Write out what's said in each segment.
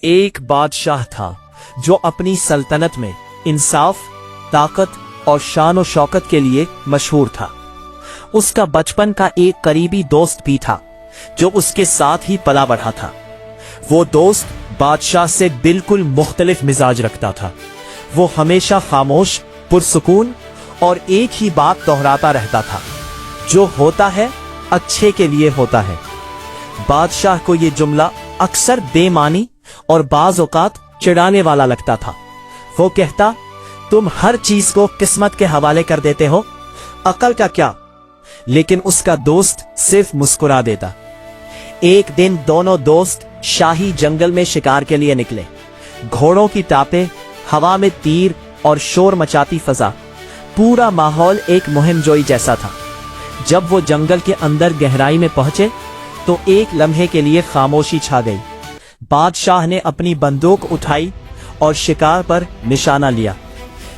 एक बादशाह था जो अपनी सल्तनत में इंसाफ, ताकत और शान और शौकत के लिए मशहूर था। उसका बचपन का एक करीबी दोस्त भी था जो उसके साथ ही पला बढ़ा था। वो दोस्त बादशाह से बिल्कुल मुख्तलिफ मिजाज रखता था। वो हमेशा खामोश, पुरसुकून और एक ही बात दोहराता रहता था, जो होता है अच्छे के लिए होता है। बादशाह को ये जुमला अक्सर बेमानी और बाज औकात चिढ़ाने वाला लगता था। वो कहता, तुम हर चीज को किस्मत के हवाले कर देते हो, अकल का क्या? लेकिन उसका दोस्त सिर्फ मुस्कुरा देता। एक दिन दोनों दोस्त शाही जंगल में शिकार के लिए निकले। घोड़ों की टापें, हवा में तीर और शोर मचाती फजा, पूरा माहौल एक मुहिमजोई जैसा था। जब वो जंगल के अंदर गहराई में पहुंचे तो एक लम्हे के लिए खामोशी छा गई। बादशाह ने अपनी बंदूक उठाई और शिकार पर निशाना लिया,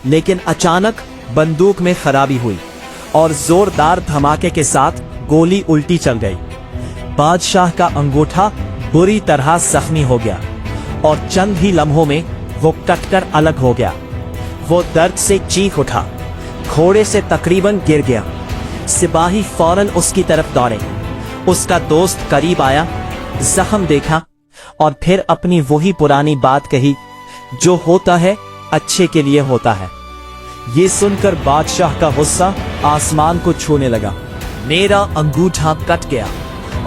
लेकिन अचानक बंदूक में खराबी हुई और जोरदार धमाके के साथ गोली उल्टी चल गई। बादशाह का अंगूठा बुरी तरह जख्मी हो गया और चंद ही लम्हों में वो कटकर अलग हो गया। वो दर्द से चीख उठा, घोड़े से तकरीबन गिर गया। सिपाही फौरन उसकी तरफ दौड़े। उसका दोस्त करीब आया, जख्म देखा और फिर अपनी वही पुरानी बात कही, जो होता है अच्छे के लिए होता है। ये सुनकर बादशाह का गुस्सा आसमान को छूने लगा। मेरा अंगूठा कट गया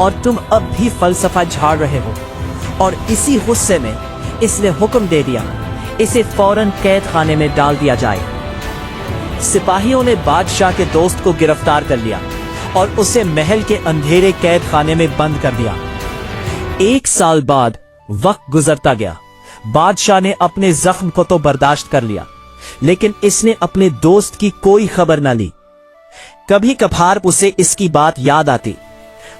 और तुम अब भी फलसफा झाड़ रहे हो। और इसी गुस्से में इसने हुक्म दे दिया, इसे फौरन कैद खाने में डाल दिया जाए। सिपाहियों ने बादशाह के दोस्त को गिरफ्तार कर लिया और उसे महल के अंधेरे कैद खाने में बंद कर दिया। 1 साल बाद वक्त गुजरता गया। बादशाह ने अपने जख्म को तो बर्दाश्त कर लिया, लेकिन इसने अपने दोस्त की कोई खबर न ली। कभी कभार उसे इसकी बात याद आती,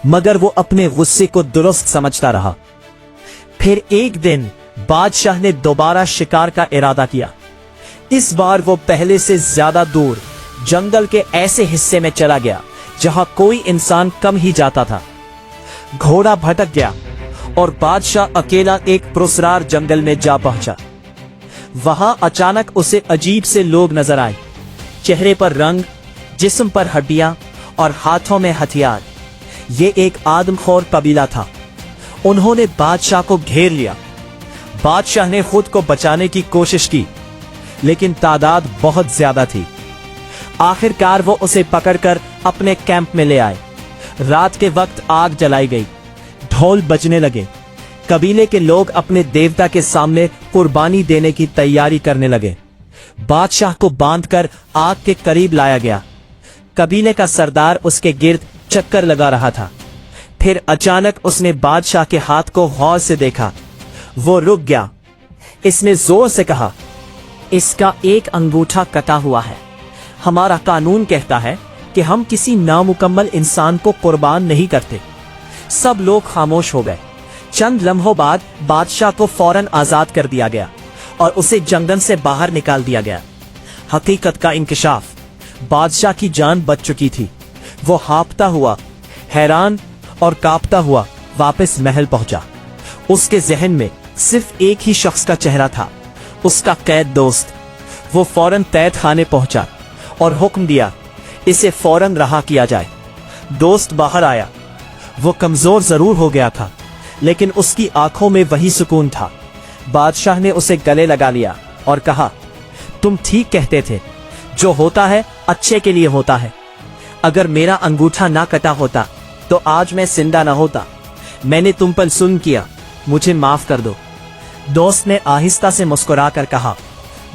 मगर वो अपने गुस्से को दुरुस्त समझता रहा। फिर एक दिन बादशाह ने दोबारा शिकार का इरादा किया। इस बार वो पहले से ज्यादा दूर जंगल के ऐसे हिस्से में चला गया जहां कोई इंसान कम ही जाता था। घोड़ा भटक गया और बादशाह अकेला एक पुरस्कार जंगल में जा पहुंचा। वहां अचानक उसे अजीब से लोग नजर आए। चेहरे पर रंग, जिस्म पर हड्डियां और हाथों में हथियार। ये एक आदमखोर कबीला था। उन्होंने बादशाह को घेर लिया। बादशाह ने खुद को बचाने की कोशिश की, लेकिन तादाद बहुत ज्यादा थी। आखिरकार वो उसे पकड़कर अपने कैंप में ले आए। रात के वक्त आग जलाई गई, ढोल बजने लगे। कबीले के लोग अपने देवता के सामने कुर्बानी देने की तैयारी करने लगे। बादशाह को बांधकर आग के करीब लाया गया। कबीले का सरदार उसके गिर्द चक्कर लगा रहा था। फिर अचानक उसने बादशाह के हाथ को गौर से देखा। वो रुक गया। इसने जोर से कहा, इसका एक अंगूठा कटा हुआ है। हमारा कानून कहता है कि हम किसी नामुकम्मल इंसान को कुर्बान नहीं करते। सब लोग खामोश हो गए। चंद लम्हों बाद बादशाह को फौरन आजाद कर दिया गया और उसे जंगल से बाहर निकाल दिया गया। हकीकत का इंकशाफ, बादशाह की जान बच चुकी थी। वो हाँफता हुआ, हैरान और कांपता हुआ वापस महल पहुंचा। उसके जहन में सिर्फ एक ही शख्स का चेहरा था, उसका कैद दोस्त। वो फौरन कैद खाने पहुंचा और हुक्म दिया, इसे फौरन रहा किया जाए। दोस्त बाहर आया। वो कमजोर जरूर हो गया था, लेकिन उसकी आंखों में वही सुकून था। बादशाह ने उसे गले लगा लिया और कहा, तुम ठीक कहते थे, जो होता है अच्छे के लिए होता है। अगर मेरा अंगूठा ना कटा होता तो आज मैं जिंदा ना होता। मैंने तुम पर जुल्म किया, मुझे माफ कर दो। दोस्त ने आहिस्ता से मुस्कुराकर कहा,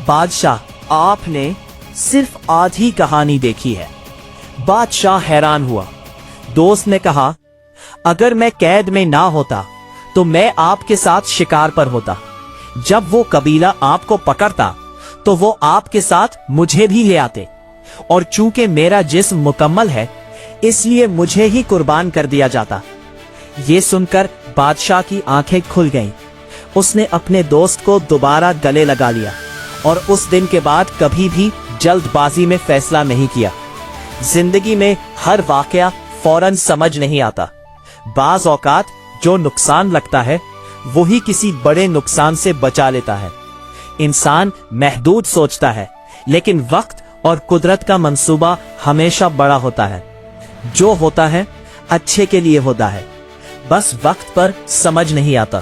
बादशाह, आपने सिर्फ आधी कहानी देखी है। बादशाह हैरान हुआ। दोस्त ने कहा, अगर मैं कैद में ना होता तो मैं आपके साथ शिकार पर होता। जब वो कबीला आपको पकड़ता तो वो आपके साथ मुझे भी ले आते, और चूंकि मेरा जिस्म मुकम्मल है इसलिए मुझे ही कुर्बान कर दिया जाता। ये सुनकर बादशाह की आंखें खुल गईं। उसने अपने दोस्त को दोबारा गले लगा लिया और उस दिन के बाद कभी भी जल्दबाजी में फैसला नहीं किया। जिंदगी में हर वाकया फौरन समझ नहीं आता। बाज औकात जो नुकसान लगता है वही किसी बड़े नुकसान से बचा लेता है। इंसान महदूद सोचता है, लेकिन वक्त और कुदरत का मंसूबा हमेशा बड़ा होता है। जो होता है अच्छे के लिए होता है, बस वक्त पर समझ नहीं आता।